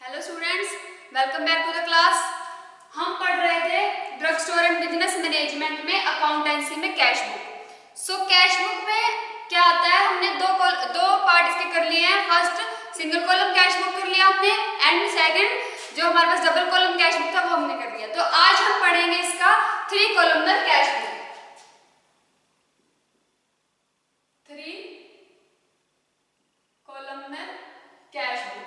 Hello students, welcome back to the class. हम पढ़ रहे थे drug store and business management में अकाउंटेंसी में कैश बुक। कैश बुक में क्या आता है, हमने दो पार्ट इसके कर लिए हैं। First single column cash book कर लिया हमने, एंड सेकंड जो हमारे पास डबल कॉलम कैश बुक था वो हमने कर लिया। तो आज हम पढ़ेंगे इसका 3 columnar cash book. 3 columnar cash book.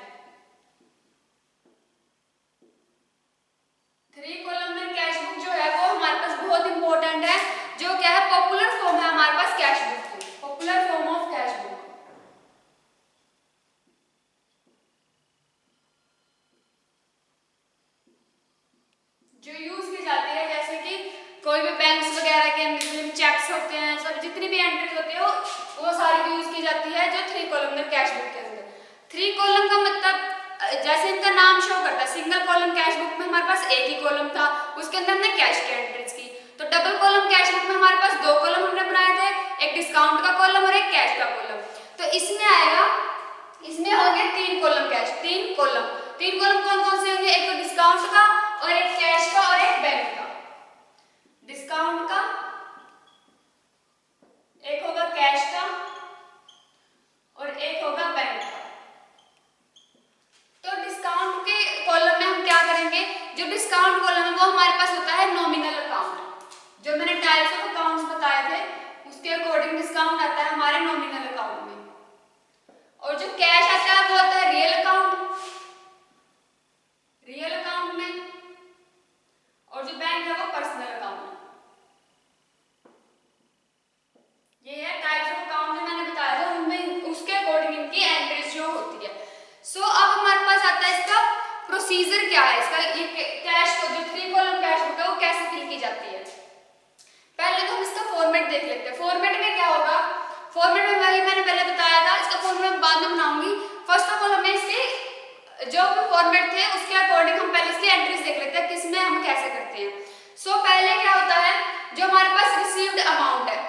3 columnar cash book जो है वो हमारे पास बहुत इंपॉर्टेंट है। जो क्या है, पॉपुलर फॉर्म है हमारे पास कैश बुक की, popular form of cash book. जो यूज की जाती है, जैसे कि कोई भी बैंक्स वगैरह के अंदर चेक्स होते हैं, सब जितनी भी एंट्रीज होती है वो सारी यूज की जाती है जो 3 कॉलमनर कैश बुक के अंदर। 3 कॉलम का मतलब जैसे इनका नाम शो करता है, सिंगल कॉलम कैश बुक में हमारे पास एक ही कॉलम था, उसके अंदर हमने कैश की एंट्रीज की। तो डबल कॉलम कैश बुक में हमारे पास 2 कॉलम हमने बनाए थे, एक डिस्काउंट का कॉलम और एक कैश का कॉलम। तो इसमें आएगा, इसमें होंगे 3 कॉलम कैश, 3 कॉलम। 3 कॉलम कौन कौन से होंगे? एक तो डिस्काउंट का और एक कैश का और एक बैंक का। डिस्काउंट का, एक होगा कैश का और एक होगा बैंक का। तो डिस्काउंट के कॉलम में हम क्या करेंगे, जो डिस्काउंट कॉलम है वो हमारे पास होता है नॉमिनल अकाउंट। जो मैंने टाइप्स ऑफ अकाउंट्स बताए थे उसके अकॉर्डिंग डिस्काउंट आता है हमारे नॉमिनल अकाउंट में। और जो कैश आता है वो होता है रियल अकाउंट, रियल अकाउंट में। और जो बैंक है वो पर्सनल अकाउंट। ये है टाइप्स ऑफ अकाउंट जो मैंने बताया था, उनमें उसके अकॉर्डिंग इनकी एंट्रीज जो होती है। अब हमारे पास आता है इसका प्रोसीजर क्या है, इसका ये कैश को जो 3 कॉलम कैश बुक है वो कैसे फिल की जाती है। पहले तो हम इसका फॉर्मेट देख लेते हैं। फॉर्मेट में क्या होगा, फॉर्मेट में वही मैंने पहले बताया था, इसका फॉर्मेट मैं बाद में बनाऊंगी। फर्स्ट ऑफ ऑल हमें इसके जो फॉर्मेट थे उसके अकॉर्डिंग हम पहले इसकी एंट्रीज देख लेते हैं, किसमें हम कैसे करते हैं। पहले क्या होता है, जो हमारे पास रिसीव्ड अमाउंट है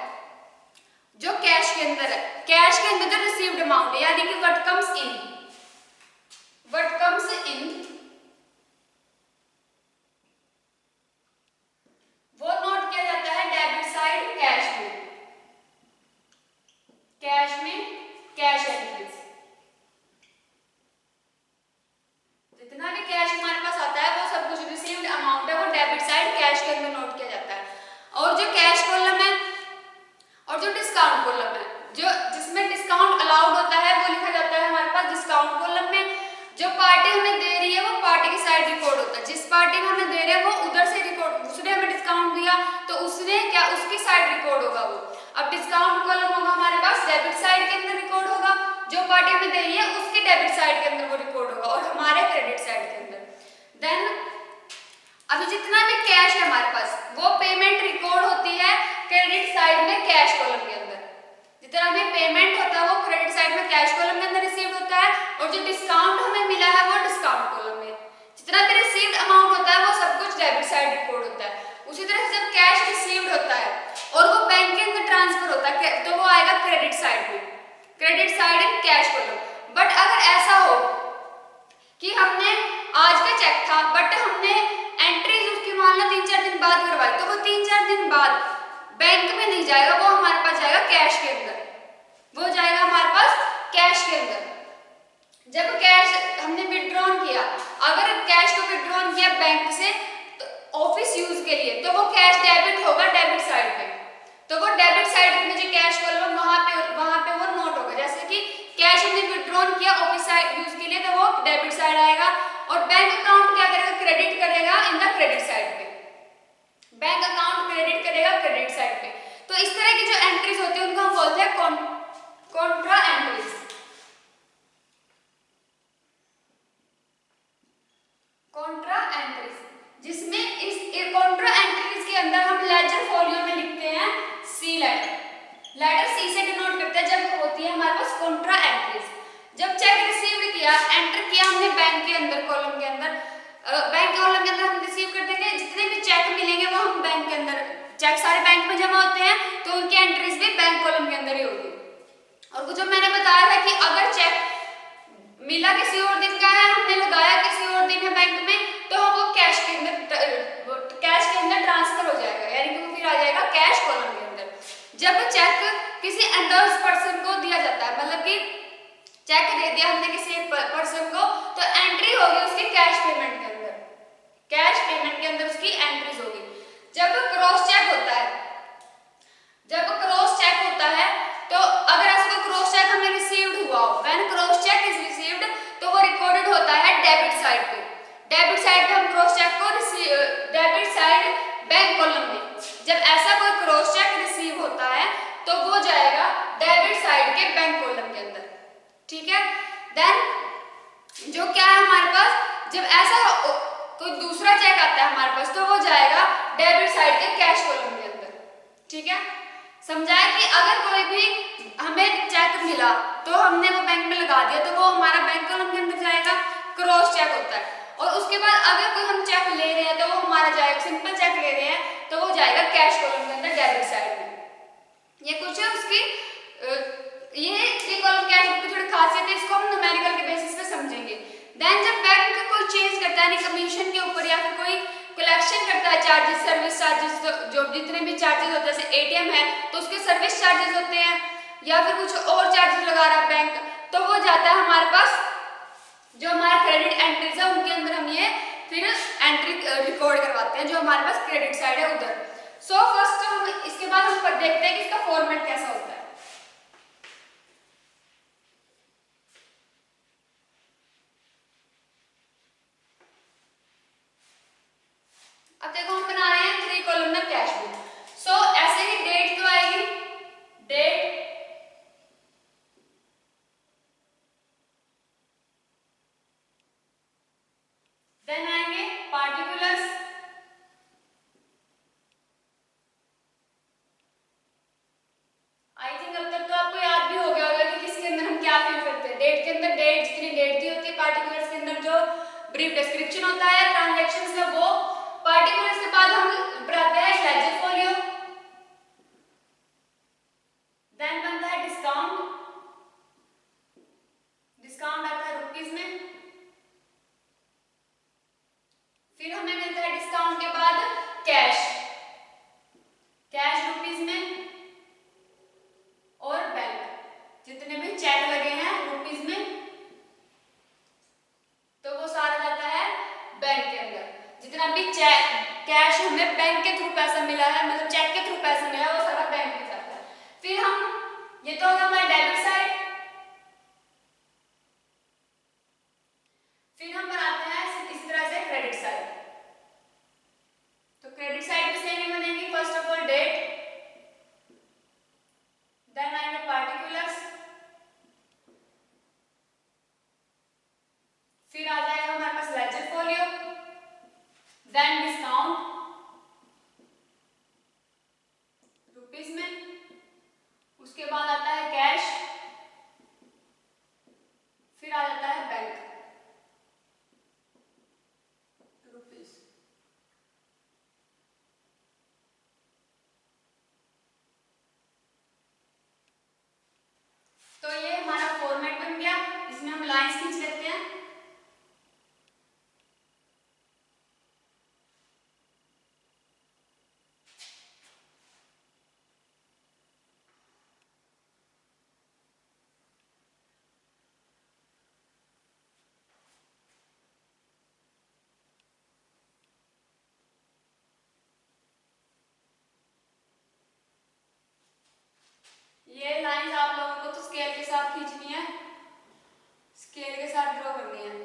जो कैश के अंदर है, कैश के अंदर जो रिसीव्ड अमाउंट है यानी कि what comes in, what comes in वो नोट किया जाता है डेबिट साइड कैश में, कैश में कैश एंट्रीज। जितना भी कैश हमारे पास आता है वो सब कुछ रिसीव्ड अमाउंट है वो डेबिट साइड कैश के अंदर नोट किया जाता है। और जो कैश कॉलम है और जो डिस्काउंट कॉलम है, जो जिसमें डिस्काउंट अलाउड होता है वो लिखा जाता है हमारे पास डिस्काउंट कॉलम में। जो पार्टी हमें दे रही है वो पार्टी की साइड रिकॉर्ड होता है, जिस पार्टी को हमें दे रहे हैं वो उधर से रिकॉर्ड, उसने हमें डिस्काउंट दिया तो उसने क्या, उसकी साइड रिकॉर्ड होगा वो। अब डिस्काउंट कॉलम होगा हमारे पास डेबिट साइड के अंदर रिकॉर्ड होगा, जो पार्टी हमें दे रही है उसके डेबिट साइड के अंदर वो रिकॉर्ड होगा और हमारे क्रेडिट साइड के अंदर। देन अभी जितना भी कैश है हमारे पास वो पेमेंट रिकॉर्ड होती है क्रेडिट साइड में कैश कॉलम के अंदर। जितना भी पेमेंट होता है वो क्रेडिट साइड में कैश कॉलम के अंदर रिसीव्ड होता है, और जो डिस्काउंट हमें मिला है वो डिस्काउंट कॉलम में। जितना भी रिसीव्ड अमाउंट होता है वो सब कुछ डेबिट साइड रिकॉर्ड होता है। उसी तरह से जब कैश रिसीव्ड होता है और वो बैंक के अंदर ट्रांसफर होता है तो वो आएगा क्रेडिट साइड में, credit side in cash column. But अगर ऐसा हो कि हमने आज का चेक था बट हमने एंट्रीज उसकी मान लो 3-4 दिन बाद करवाई, तो वो 3-4 दिन बाद बैंक में नहीं जाएगा, वो हमारे पास जाएगा कैश के अंदर, वो जाएगा हमारे पास कैश के अंदर। जब कैश हमने विड्रॉन किया, अगर कैश को विड्रॉन किया बैंक से तो ऑफिस यूज के लिए, तो वो कैश डेबिट होगा डेबिट साइड पे, तो वो डेबिट साइड में जो कैश कॉलम वहां पे वो नोट होगा। जैसे कि कैश हमने विड्रॉन किया ऑफिस साइड यूज के लिए तो वो डेबिट साइड आएगा, और बैंक अकाउंट क्या करेगा, क्रेडिट करेगा इन द क्रेडिट साइड पे, बैंक अकाउंट क्रेडिट करेगा क्रेडिट साइड पे। तो इस तरह की जो एंट्रीज होती है उनको हम बोलते हैं कॉन्ट्रा एंट्रीज, कॉन्ट्रा एंट्रीज, जिसमें इस कॉन्ट्रा एंट्रीज के अंदर हम लेजर फोलियो में लिखते हैं सी लेटर, लेटर सी से डिनोट करते हैं जब होती है हमारे पास कॉन्ट्रा एंट्रीज। जब चेक रिसीव्ड किया, एंटर किया हमने बैंक के अंदर कॉलम के अंदर, बैंक कॉलम के अंदर हम रिसीव कर देंगे, जितने भी चेक मिलेंगे वो हम बैंक के अंदर, चेक सारे बैंक में जमा होते हैं तो उनकी एंट्रीज भी बैंक कॉलम के अंदर ही होगी। और जो मैंने बताया था कि अगर चेक मिला किसी और दिन का है, हमने लगाया किसी और दिन है बैंक में, तो वो कैश के अंदर ट्रांसफर हो जाएगा, यानी कि वो फिर आ जाएगा कैश कॉलम के अंदर। जब चेक किसी अनदर पर्सन को दिया जाता है, मतलब कि चेक दे दिया हमने किसी एक पर्सन को, तो एंट्री होगी उसकी कैश पेमेंट के अंदर, कैश पेमेंट के अंदर उसकी एंट्रीज होगी। जब क्रॉस चेक होता है, तो अगर ऐसा कोई क्रॉस चेक हमें रिसीव्ड हुआ हो, when cross cheque is received, तो वो रिकॉर्डेड होता है डेबिट साइड पे। डेबिट साइड पे हम क्रॉस चेक को डेबिट साइड बैंक कॉलम में जब ऐसा कोई क्रॉस चेक रिसीव होता है तो वो जाएगा डेबिट साइड के बैंक कॉलम के अंदर, ठीक है। देन जो क्या है हमारे पास, जब ऐसा कोई दूसरा चेक आता है हमारे पास, तो वो जाएगा डेबिट साइड के कैश कॉलम के अंदर, ठीक है। समझाया कि अगर कोई भी हमें चेक मिला तो हमने वो बैंक में लगा दिया, तो वो हमारा बैंक कॉलम के अंदर जाएगा, क्रॉस चेक होता है। और उसके बाद अगर कोई हम चेक ले रहे हैं तो वो हमारा जाएगा, सिंपल चेक ले रहे हैं तो वो जाएगा कैश कॉलम के अंदर डेबिट साइड में। ये कुछ है उसकी ये थ्री कॉलम कैश बुक की थोड़ी खासियत है, इसको हम न्यूमेरिकल के बेसिस पे समझेंगे। देन जब बैंक कोई चेंज करता है कमीशन के ऊपर या फिर कोई कलेक्शन करता है चार्जेस, सर्विस चार्जेस, जो जितने भी चार्जेस होते हैं, जैसे एटीएम है तो उसके सर्विस चार्जेस होते हैं, या फिर कुछ और चार्जेस लगा रहा है बैंक, तो वो जाता है हमारे पास जो हमारा क्रेडिट एंट्रीज है उनके अंदर, हम ये फिर एंट्री रिकॉर्ड करवाते हैं जो हमारे पास क्रेडिट साइड है उधर। सो फर्स्ट हम इसके बाद हम देखते हैं कि इसका फॉर्मेट कैसा होता है। अब देखो हम बना रहे हैं थ्री कॉलमनर कैश बुक। सो ऐसे ही डेट क्यों आएगी, डेट, देन आएंगे पार्टिकुलर्स, आई थिंक अब तक तो आपको याद भी हो गया होगा कि किसके अंदर हम क्या फिल करते हैं। डेट के अंदर डेट, जितनी डेट दी होती है, पार्टिकुलर्स के अंदर जो ब्रीफ डिस्क्रिप्शन होता है ट्रांजैक्शंस का वो, पार्टिकुलर्स के बाद हम बनाते हैं लेजर फोलियो, देन बनता है डिस्काउंट, डिस्काउंट आता है रुपीस में, फिर हमें मिलता है डिस्काउंट के बाद कैश, कैश रुपीस में, और बैंक जितने भी चेक लगे हैं रुपीस में तो वो सारा जाता है बैंक के अंदर। जितना भी चेक कैश हमें बैंक के थ्रू पैसा मिला है, मतलब चेक के थ्रू पैसा मिला है, वो सारा बैंक में जाता है। फिर हम ये तो होगा हमारा डेबिट साइड, फिर हम बनाते हैं इस तरह से क्रेडिट साइड। तो क्रेडिट साइड भी सेम ही बनेगी, first of all date, then आएंगे पार्टिकुलर्स, फिर आ जाएगा हमारे पास ledger folio, then discount rupees में, उसके बाद आता है कैश, फिर आ जाता है बैंक रुपीस। तो ये हमारा फॉर्मेट बन गया, इसमें हम लाइंस खींच लेते हैं। ये लाइंस आप लोगों को तो स्केल के साथ खींचनी है, स्केल के साथ ड्रॉ करनी है।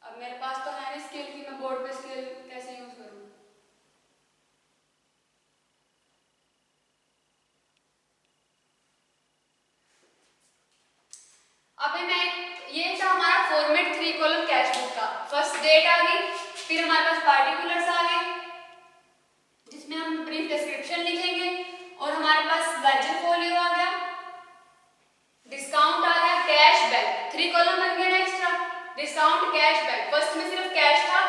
अब मेरे पास तो है नहीं स्केल की, मैं बोर्ड पे स्केल कैसे यूज करूं। अभी मैं ये था हमारा format three column cash book का। फर्स्ट डेट आ गई, फिर हमारे पास पार्टिकुलर्स आ गए जिसमें हम ब्रीफ डिस्क्रिप्शन लिखेंगे, और हमारे पास लेजर फोलियो आ गया, डिस्काउंट आ गया, कैश बैंक, थ्री कॉलम बन गया ना extra, discount cash bank. First में सिर्फ कैश था,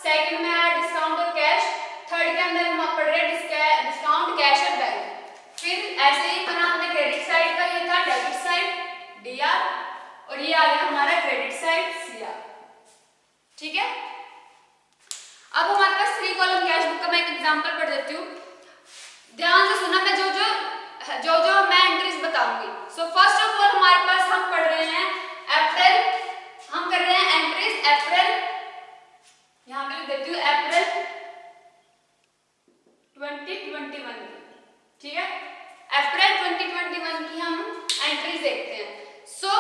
सेकंड में आया डिस्काउंट और कैश, थर्ड के अंदर हम पढ़ रहे डिस्काउंट कैश और बैंक। फिर ऐसे ही बना हमने क्रेडिट साइड का, ये था डेबिट साइड डीआर, और ये आ मैं एक एग्जांपल पढ़ देती हूँ, ध्यान से सुना, मैं जो मैं एंट्रीज बताऊंगी। सो फर्स्ट ऑफ ऑल हमारे पास हम पढ़ रहे हैं अप्रैल, हम कर रहे हैं एंट्रीज अप्रैल, यहाँ पे लिख देती हूँ अप्रैल 2021, ठीक है, अप्रैल 2021 की हम एंट्रीज देखते हैं। सो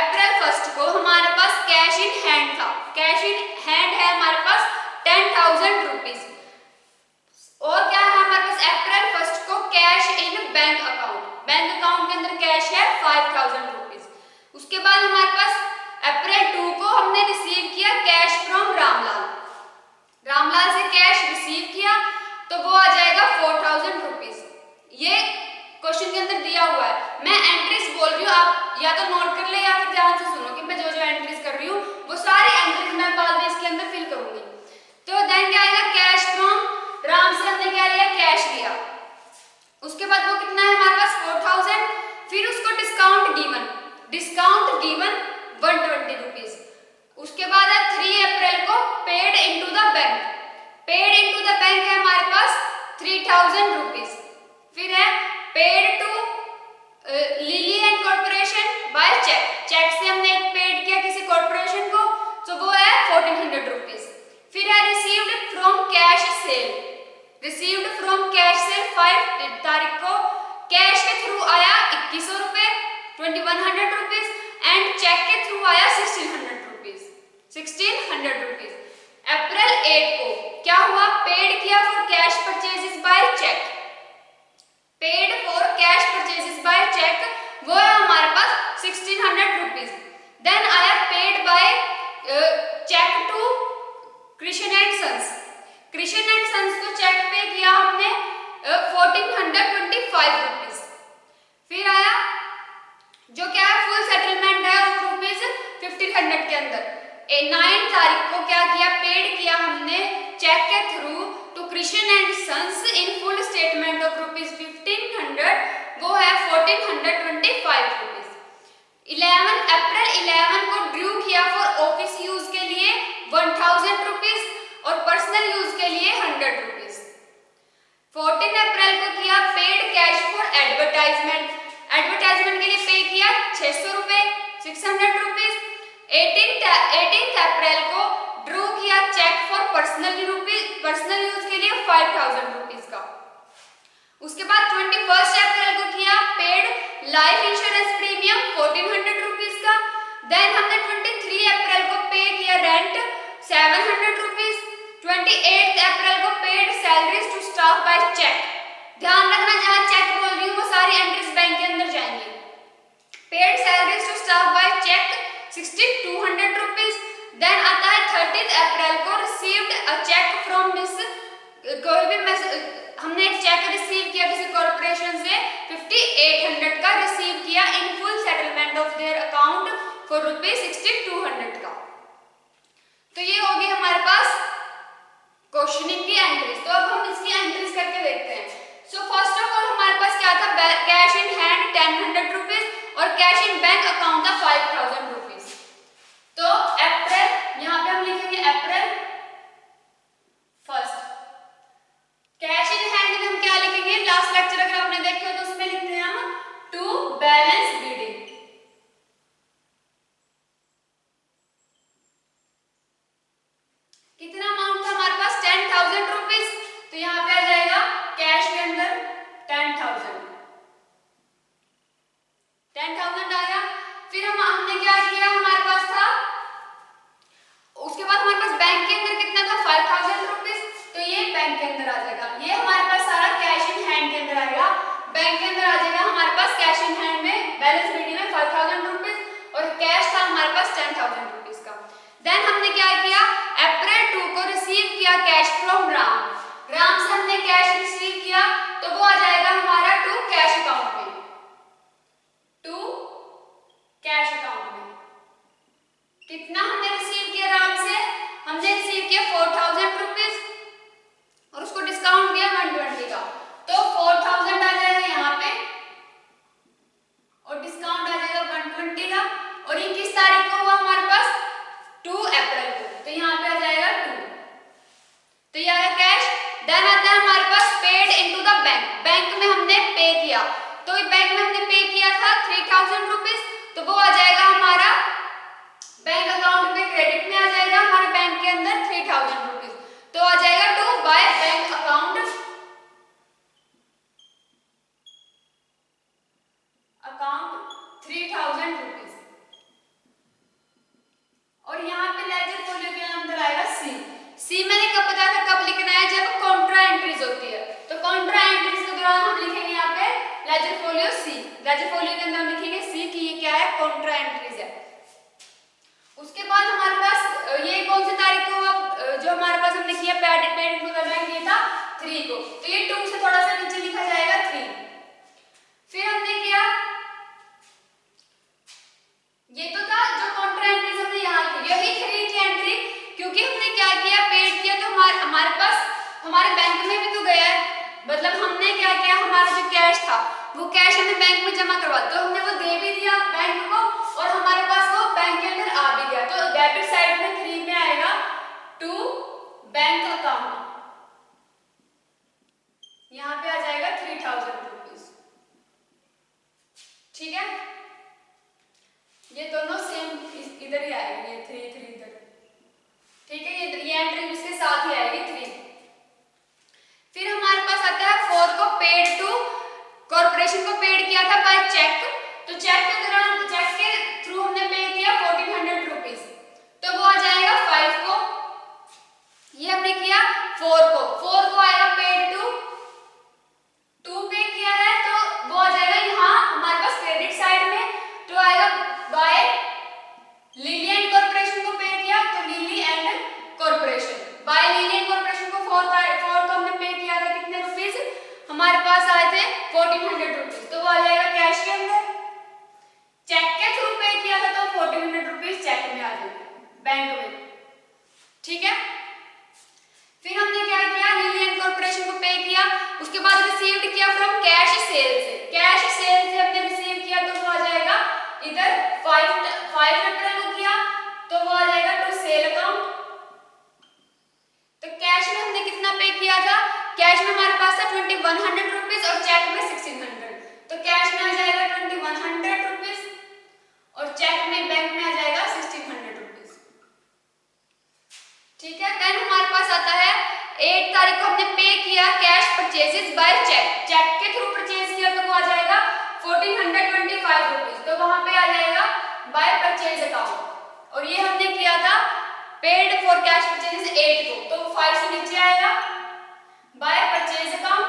अप्रैल 1 को हमारे पास कैश इन हैंड था, कैश इन हैंड है हमारे पास 10,000 रुपीज। और क्या है हमारे पास अप्रैल 1 को cash in bank account, bank account के अंदर कैश है 5,000 रुपीज। उसके बाद हमारे पास अप्रैल 2 को हमने रिसीव किया कैश फ्रॉम रामलाल, रामलाल से कैश रिसीव किया तो वो आ जाएगा 4,000 रुपीज। ये क्वेश्चन के अंदर दिया हुआ है, मैं एंट्रीज बोल रही हूँ, आप या तो नोट कर ले या फिर ध्यान से सुनो कि मैं जो एंट्रीज कर रही हूँ वो सारी एंट्रीज मैं बाद में इसके अंदर फिल करूंगी। तो देन क्या आएगा, कैश फ्रॉम राम से हमने क्या लिया, कैश लिया, उसके बाद वो कितना है हमारे पास 4,000, फिर उसको डिस्काउंट गिवन 120 रुपीज। उसके बाद है 3 अप्रैल को paid into the bank, paid into the bank है हमारे पास 3,000 रुपीज। फिर है paid to Lily and corporation by cheque, cheque से हमने पेड किया किसी कॉर्पोरेशन को, तो वो है 1,400 रुपीज। फिर है received from cash cell, received from cash cell 5 तारीख को कैश के थ्रू आया 2,100 रुपए 2,100 रुपीज एंड चेक के थ्रू आया 1,600 रुपीज। अप्रैल 8 को क्या हुआ, पेड किया for cash purchases by cheque, paid for cash purchases by cheque, वो है हमारे पास 1,600 रुपीज। देन आया paid by cheque to Krishna and sons, Krishna and sons को चेक पे किया हमने 1,425 रुपीज। फिर आया जो क्या है फुल सेटलमेंट है ऑफ रुपीज 1,500 के अंदर, 9 तारीख को क्या किया, पेड किया हमने चेक के through to Krishna and sons in full statement of rupees 1,500, वो है 1,425 रुपीज। 11 अप्रैल 11 को ड्रू किया फॉर ऑफिस यूज के लिए 1,000 रुपीज और पर्सनल यूज के लिए 100 रुपीज। 14 अप्रैल को किया paid cash for advertisement, advertisement के लिए पे किया 600 रुपए 600 रुपीज। 18 अप्रैल को ड्रू किया चेक फॉर पर्सनल यूज के लिए 5,000 रुपीज का। उसके बाद 21 अप्रैल को किया paid life insurance premium 1,400 rupees का। देन हमने 23 अप्रैल को पे किया रेंट 700 रुपीज। 28 अप्रैल को paid salaries to staff by cheque, ध्यान रखना जहां चेक बोल रही हूँ वो सारी एंट्रीज बैंक के अंदर जाएंगी। Paid salaries to staff by cheque 6,200 rupees. Then आता है 30 अप्रैल को received a cheque from this, कोई भी हमने एक चेक रिसीव किया किसी कॉर्पोरेशन से 5,800 का रिसीव किया in full settlement of their account for ₹6,200 का। तो ये होगी हमारे पास क्वेश्चनिंग की एंट्रीज। तो अब हम इसकी एंट्रीज करके देखते हैं। सो फर्स्ट ऑफ ऑल हमारे पास क्या था, कैश इन हैंड 1,000 रुपीज और कैश इन बैंक अकाउंट था 5,000 रुपीज। तो अप्रैल, यहाँ पे हम लिखेंगे अप्रैल 1, कैश इन हैंड में हम क्या लिखेंगे, लास्ट लेक्चर अगर आपने देखे हो तो उसमें लिखते हैं हम टू बैलेंस बिडिंग। कितना अमाउंट था हमारे पास 10,000 रुपीज, तो यहाँ पे आ जाएगा कैश के अंदर 10,000 आया। फिर हमने क्या किया, हमारे पास था, उसके बाद हमारे पास बैंक के अंदर कितना था 5,000 रुपीज, तो ये बैंक के अंदर आ जाएगा। ये हमारे पास सारा कैश इन हैंड के अंदर आएगा, बैंक के अंदर आ जाएगा हमारे पास कैश इन हैंड में बैलेंस बिडिंग में 5,000 रुपीज और कैश था हमारे पास 10,000 रुपीज का। देन हमने क्या किया, अप्रैल 2 को रिसीव किया कैश फ्रॉम राम, राम से हमने कैश रिसीव किया तो वो आ जाएगा हमारा टू कैश अकाउंट में, टू कैश अकाउंट में। कितना हमने रिसीव किया राम से, हमने रिसीव किया 4,000 रुपीज और उसको डिस्काउंट दिया 120 का, तो 4,000 आ जाएगा यहाँ पे और डिस्काउंट आ जाएगा 120 का। और ये किस तारीख को हुआ हमारे पास 2 अप्रैल को, तो यहाँ पे आ जाएगा 2, तो ये आया कैश। देन आता लेजर फोलियो सी, लेजर फोलियो के अंदर हम लिखेंगे सी कि ये क्या है, कॉन्ट्रा एंट्रीज है। उसके बाद हमारे पास ये कौन सी तारीख को जो हमारे पास हमने किया पेड टू द बैंक, ये था 3 को, तो ये 2 से थोड़ा सा नीचे लिखा जाएगा 3। फिर हमने किया, ये तो था जो कॉन्ट्रा एंट्रीज हमने यहाँ की, यही 3 की एंट्री, क्योंकि हमने क्या किया, पेड किया, तो हमारे पास हमारे बैंक में भी तो गया है, मतलब हमने क्या किया, हमारा जो कैश था वो कैश हमने बैंक में जमा करवा, तो हमने वो दे भी दिया बैंक को और हमारे पास वो बैंक के अंदर आ भी गया, तो डेबिट साइड में 3 में आएगा टू बैंक अकाउंट, यहाँ पे आ जाएगा 3000 रुपीज। ठीक है, ये दोनों सेम इधर ही आएंगे, ये 3 इधर। ठीक है, ये एंट्री इसके साथ ही आएगी 3। फिर हमारे पास आता है 4 को, पेड टू कॉर्पोरेशन को पेड किया था बाय चेक, तो चेक के दौरान चेक के थ्रू हमने पे किया 1400 रुपीज, तो वो आ जाएगा 5 को, ये हमने किया 4 को आएगा पेड टू 2 पे किया है, तो वो आ जाएगा यहाँ हमारे पास क्रेडिट साइड में, तो आएगा बाय लिली एंड कॉर्पोरेशन को पे किया, तो Lily and corporation, by Lily and corporation को 4 को हमने पे किया था, कितने रुपीज हमारे पास आए थे 1400 रुपीज, तो वो आ जाएगा कैश के अंदर। चेक के थ्रू पे किया था तो 1400 रुपीज चेक में आ जाएगा बैंक में। ठीक है, फिर हमने क्या किया, लिली एंड कॉर्पोरेशन को पे किया, उसके बाद रिसीव्ड किया फ्रॉम कैश सेल से, कैश सेल से हमने रिसीव किया, तो वो आ जाएगा इधर 5 अप्रैल को किया, तो वो आ जाएगा टू सेल अकाउंट। तो कैश में हमने कितना पे किया था, कैश में हमारे पास था 2100 रुपीज और चेक में 1600, तो कैश में आ जाएगा 2100 रुपीज और चेक में बैंक में आ जाएगा 1600 रुपीज। ठीक है, देन हमारे पास आता है 8 तारीख को हमने पे किया cash purchases by cheque, cheque के थ्रू परचेज किया, तो वो आ जाएगा 1425 रुपीज, तो वहां पे आ जाएगा बाय परचेज अकाउंट, और ये हमने किया था पेड फॉर कैश परचेजेस 8 को, तो 5 से नीचे आएगा बाय परचेज अकाउंट।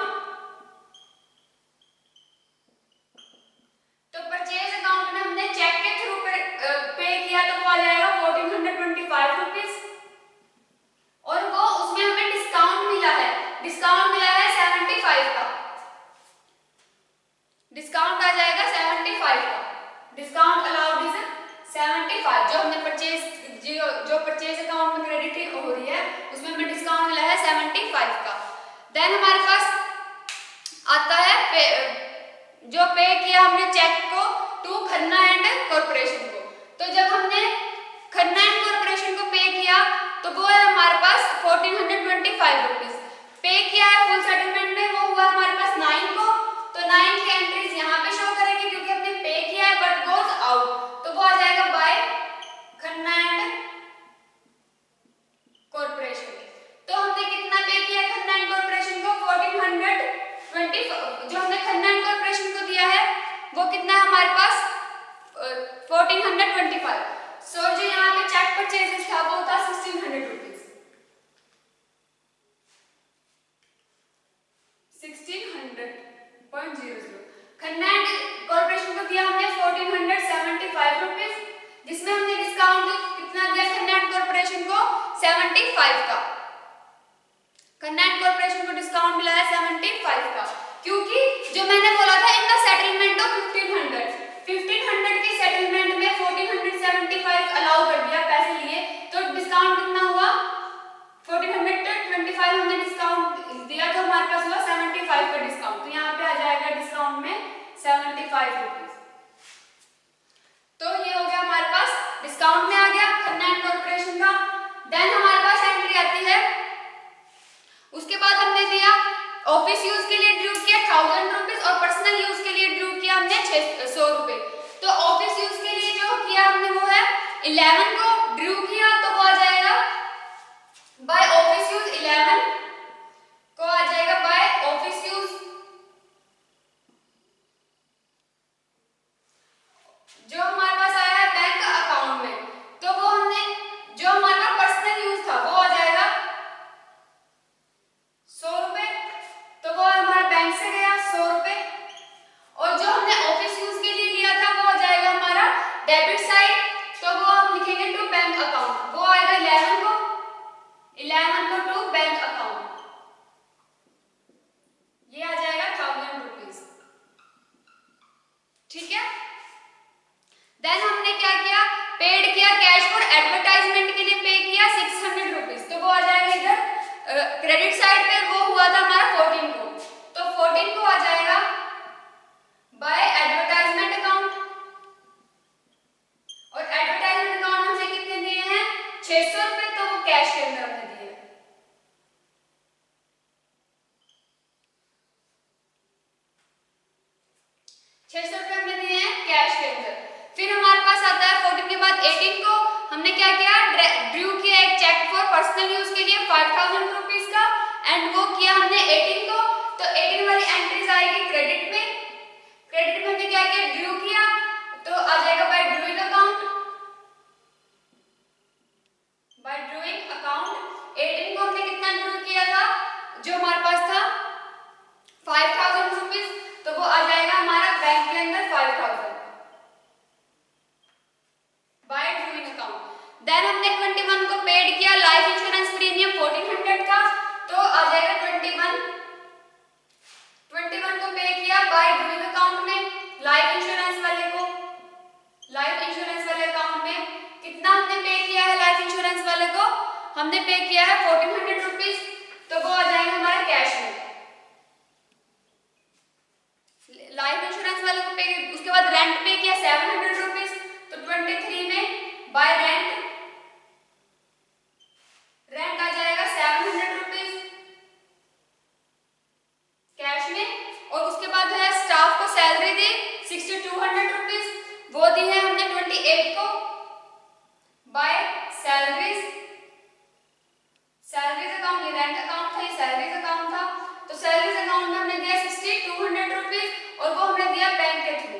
तो परचेज अकाउंट में हमने चेक के थ्रू पे किया, तो वो आ जाएगा 1425 रुपीज, और वो उसमें हमें डिस्काउंट मिला है 75 का, डिस्काउंट आ जाएगा 75 का, डिस्काउंट अलाउड इज 75, जो हमने परचेज जो परचेज अकाउंट में क्रेडिट हो रही है उसमें हमें डिस्काउंट मिला है 75 का। देन हमारे पास आता है जो पे किया हमने चेक को टू खन्ना एंड कॉर्पोरेशन को, तो जब हमने खन्ना एंड कॉर्पोरेशन को पे किया, तो वो है हमारे पास 1425 रुपीज पे किया है फुल सेटलमेंट में, वो हुआ हमारे पास 9 को, तो 9 की एंट्रीज यहाँ पे शो करेंगे क्योंकि हमने पे किया है बट गोज आउट, तो वो आ जाएगा बाय खन्ना एंड कॉर्पोरेशन। तो हमने कितना पे किया खन्ना एंड कॉर्पोरेशन को 1425, जो हमने खन्ना एंड कॉर्पोरेशन को दिया है वो कितना है हमारे पास 1425, सो जो यहाँ पे चेक परचेजेस था वो था 1600 रुपीज, 1600.00। खन्ना एंड कॉर्पोरेशन को दिया हमने 1475 रुपीज, जिसमें हमने डिस्काउंट कितना दिया खन्ना एंड कॉर्पोरेशन को 75 का, खन्ना एंड कॉर्पोरेशन को डिस्काउंट मिला है 75 का, क्योंकि जो मैंने बोला था इनका सेटलमेंट ऑफ 1500 की सेटलमेंट में 1475 अलाउ कर दिया पैसे लिए, तो डिस्काउंट कितना हुआ 1425 हमने डिस्काउंट दिया, तो हमारे पास हुआ 75 का डिस्काउंट, तो यहाँ पे आ जाएगा डिस्काउंट में 75 रुपीज। तो ये हो गया हमारे पास डिस्काउंट में आ गया खन्ना एंड कॉर्पोरेशन का। देन हमारे पास एंट्री आती है, उसके बाद हमने दिया ऑफिस यूज के लिए ड्यू किया 1000 रुपीज और पर्सनल यूज के लिए ड्यू किया हमने 600 रुपए। तो ऑफिस यूज के लिए जो किया हमने वो है 11 को ड्यू किया, तो वो आ जाएगा बाय ऑफिस यूज 11 को आ जाएगा बाय ऑफिस यूज, जो हमारे पास आया है बैंक अकाउंट में, तो वो हमने जो हमारे पास पर्सनल यूज था वो आ जाएगा 100 रुपए, तो वो हमारे बैंक से गया 100 रुपए, 11 को टू बैंक अकाउंट, ये आ जाएगा 1000 रुपीज। ठीक है, देन हमने क्या किया, पेड किया कैश फॉर एडवर्टाइजमेंट के लिए पे किया 600 रुपीज, तो वो आ जाएगा इधर क्रेडिट साइड पे, वो हुआ था हमारा 14 को, तो 14 को आ जाएगा बाय एडवर्टाइजमेंट अकाउंट, और एडवर्टाइजमेंट अकाउंट हमने कितने दिए हैं 600 रुपए, तो वो कैश के अंदर हमने दिए। 600 रुपए हमने दिए हैं कैश के अंदर। फिर हमारे पास आता है 14 के बाद 18 को हमने क्या किया, ड्रू किया एक चेक फॉर पर्सनल यूज के लिए 5000 रुपीज का, एंड वो किया हमने 18 को, तो 18 वाली एंट्रीज आएगी क्रेडिट में। क्रेडिट में हमने क्या किया, ड्रू किया, तो आ जाएगा by drawing account, by drawing account 18 को हमने कितना ड्रू किया था, जो हमारे पास था 5000 रुपीज, तो वो आ जाएगा हमारा बैंक के अंदर 5000 बाय ड्रूइंग अकाउंट। देन हमने 21 को पेड किया लाइफ इंश्योरेंस प्रीमियम 1400 का, तो आ जाएगा 21 को पे किया बाय ड्रूइंग अकाउंट में, लाइफ इंश्योरेंस वाले को, लाइफ इंश्योरेंस वाले अकाउंट में कितना हमने पे किया है, लाइफ इंश्योरेंस वाले को हमने पे किया है 1400 रुपीज, तो वो आ जाएगा हमारा कैश में। लाइफ इंश्योरेंस वाले को पे, उसके बाद रेंट पे किया 700 रुपीज, तो 23 में बाय रेंट आ जाएगा 700 रुपीज कैश में, और उसके बाद है स्टाफ को सैलरी दी 6200 रुपीज, वो दी है हमने 28 को बाय सैलरीज अकाउंट, ये रेंट अकाउंट था, ये सैलरीज अकाउंट था, तो सैलरीज अकाउंट में हमने दिया 6200 रुपीज, और वो हमने दिया बैंक के थ्रू,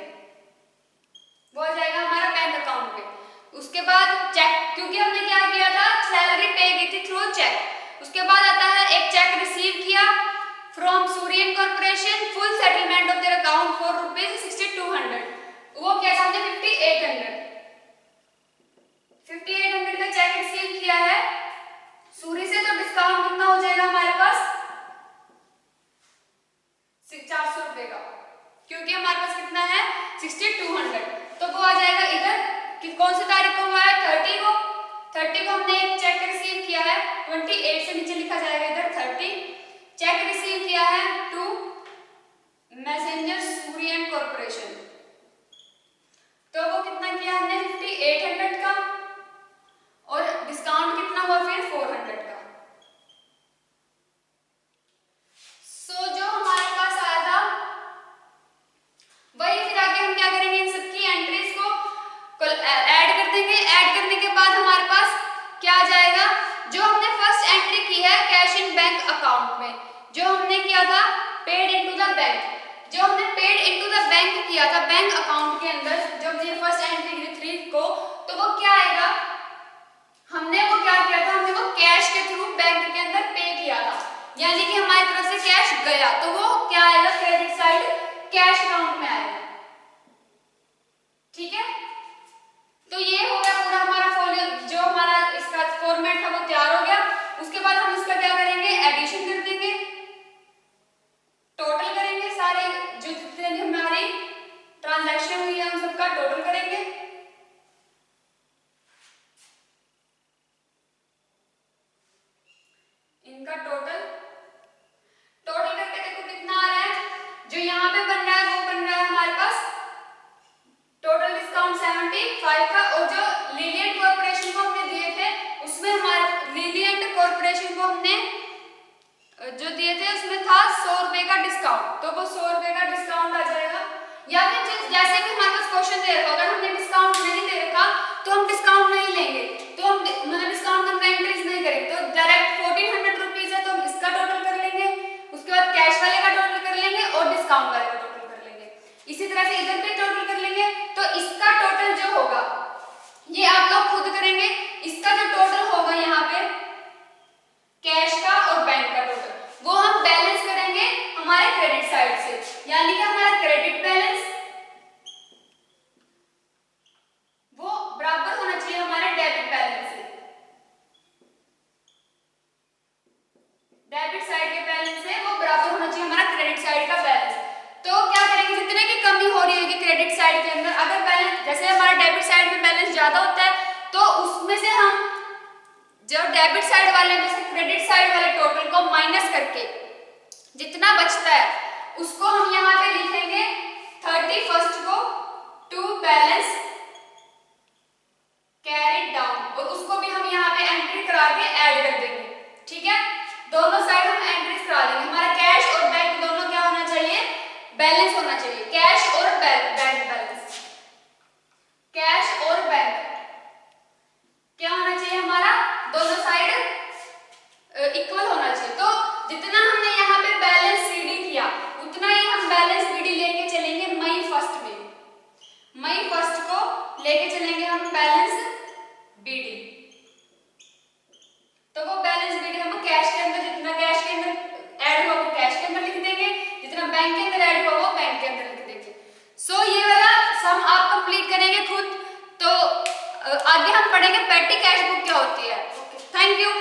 वो आ जाएगा हमारा बैंक अकाउंट में। उसके बाद चेक, क्योंकि हमने क्या किया था, सैलरी पे की थी थ्रू चेक। उसके बाद आता है एक चेक रिसीव किया from Suryan corporation full settlement of their account for rupees 6200, वो क्या था हमने 5800 का चेक रिसीव किया है सूर्य से, तो डिस्काउंट कितना हो जाएगा हमारे पास 400 रुपए का, क्योंकि हमारे पास कितना है 6200, तो वो आ जाएगा इधर कि कौन सी तारीख को हुआ है 30 को, 30 को हमने एक चेक रिसीव किया है, 28 से नीचे लिखा जाएगा इधर 30, चेक रिसीव किया है टू मैसेंजर सूर्यन कॉर्पोरेशन, तो वो कितना किया हमने 5800 का, और डिस्काउंट कितना हुआ फिर 400 का। सो जो हमारे पास आया था वही, फिर आगे हम क्या करेंगे, इन सबकी एंट्रीज को ऐड कर देंगे। ऐड करने के बाद हमारे पास क्या आ जाएगा, जो हमने फर्स्ट एंट्री की है कैश इन बैंक अकाउंट में, जो हमने किया था पेड इनटू द बैंक, जो हमने पेड इनटू द बैंक किया था बैंक अकाउंट के अंदर, जो हमने फर्स्ट एंट्री की 3 को, तो वो क्या आएगा, हमने वो क्या किया था, हमने वो कैश के थ्रू बैंक के अंदर पे किया था, यानी कि हमारी तरफ से कैश गया, तो वो क्या आएगा, क्रेडिट साइड कैश अकाउंट में आएगा। ठीक है, तो ये हो गया पूरा हमारा फोलियो, जो हमारा इसका फॉर्मेट था वो तैयार हो गया। उसके बाद हम इसका क्या करेंगे, एडिशन कर देंगे, टोटल करेंगे, सारे जो जितने भी हमारी ट्रांजैक्शन हुई है उन सबका टोटल करेंगे। इनका टोटल करके देखो कितना आ रहा है, जो यहाँ पे बन रहा है वो बन रहा है हमारे पास टोटल डिस्काउंट 75 का, और जो लिलियंट कॉर्पोरेशन को हमने दिए थे उसमें हमारे लिलियंट कॉर्पोरेशन को हमने जो दिए थे उसमें था 100 रुपए का डिस्काउंट, तो वो 100 रुपए का डिस्काउंट आ जाएगा। या फिर जैसे भी हमारे पास क्वेश्चन दे रखा, अगर हमने डिस्काउंट नहीं दे रखा तो हम डिस्काउंट नहीं लेंगे, तो हम डिस्काउंट हम एंट्रीज नहीं करेंगे, तो डायरेक्ट 1400 रुपीज है तो हम इसका टोटल कर लेंगे, उसके बाद कैश वाले का टोटल कर लेंगे और डिस्काउंट वाले का टोटल कर लेंगे, इसी तरह से इधर भी टोटल कर लेंगे। तो इसका टोटल जो होगा ये आप लोग खुद करेंगे, इसका जो टोटल होगा यहाँ पे कैश का और बैंक का टोटल, वो हम बैलेंस करेंगे हमारे क्रेडिट साइड से, यानी कि हमारा क्रेडिट बैलेंस वो बराबर होना चाहिए हमारे डेबिट बैलेंस से। डेबिट साइड के बैलेंस है वो बराबर होना चाहिए हमारा क्रेडिट साइड का बैलेंस। तो क्या करेंगे, जितने की कमी हो रही होगी क्रेडिट साइड के अंदर, अगर बैलेंस जैसे हमारा डेबिट साइड में बैलेंस ज्यादा होता है तो उसमें से हम जो डेबिट साइड वाले में से क्रेडिट साइड वाले टोटल को माइनस करके जितना बचता है उसको हम यहाँ पे लिखेंगे 31st को टू बैलेंस कैरिड डाउन, और उसको भी हम यहाँ पे एंट्री करा के ऐड कर देंगे। ठीक है, दोनों साइड हम एंट्रीज करा देंगे। हमारा कैश और बैंक दोनों क्या होना चाहिए, बैलेंस होना चाहिए, कैश और बैंक बैलेंस, कैश और बैंक क्या होना चाहिए हमारा, दोनों साइड इक्वल होना चाहिए। तो जितना हमने यहाँ पे बैलेंस सीडी किया उतना ही हम बैलेंस बीडी लेके चलेंगे मई 1 में, मई 1 को लेके चलेंगे हम बैलेंस बीडी। तो वो बैलेंस बीडी हम कैश के अंदर, जितना कैश के अंदर ऐड हुआ वो कैश के अंदर लिख देंगे, जितना बैंक के अंदर ऐड हुआ वो बैंक के अंदर लिख देंगे। सो ये वाला सम आप कंप्लीट करेंगे खुद। तो आगे हम पढ़ेंगे पेटी कैश बुक क्या होती है। Thank you.